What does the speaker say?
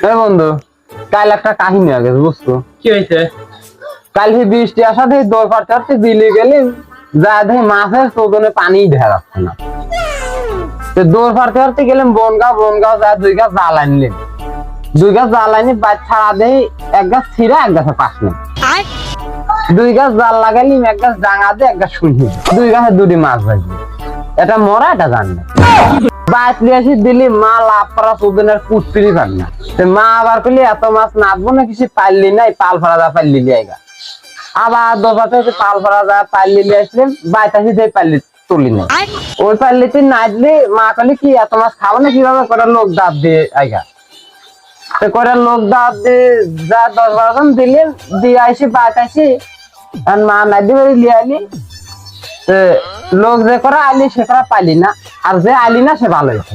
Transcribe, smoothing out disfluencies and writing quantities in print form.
বন্ধু, কাল একটা কাহিনী আগে বুঝছো? কি হয়েছে? কাল বৃষ্টি আসাতে দৌড় পাড়তে পারতে বিলে গেলে যা দেখে মাছের চোদনে পানি দেখা যাচ্ছে না। দৌড় পাড়তে পারতে গেলাম বনগাঁও যা 2 গাছ জাল আনলেন। 2 গাছ জাল আনি ছাড়া দেয়, 1 গাছ ছিঁড়া 1 গাছে পাশ নেই। 2 গাছ জাল লাগাইলিম, 1 গাছ ডাঙা দিয়ে 1 গাছ শুনি। 2 গাছে 2টি মাছ বাজবে, এটা মরা এটা জানবে। বাইরে আসি দিলি মা লাভ করা চোদনের কুটপিরি পার না। মা আবার করলি এত মাছ নাচবো না, কিছু পারলি নাই, পাল ফাড়া যা পারলি আইগা। আবার দোপাতে পাল ফাড়া যা পারলি আসলেন, বাইতাসি দিয়ে পারলি তুলি নাই। ওই পারলিতে না দিলে মা কলি কি এত মাছ খাবো না, কিভাবে করে লোক দাঁত দিয়ে আইগা। করে লোক দাঁত দিয়ে যা 10-12 জন দিলে দিয়ে আইসি বাইতাসি, আর মা নাই দিয়ে লিয়ে আইলি। লোক যে করা আইলি সে করা পাইলি না, আর যে আইলি না সে ভালো হয়েছে।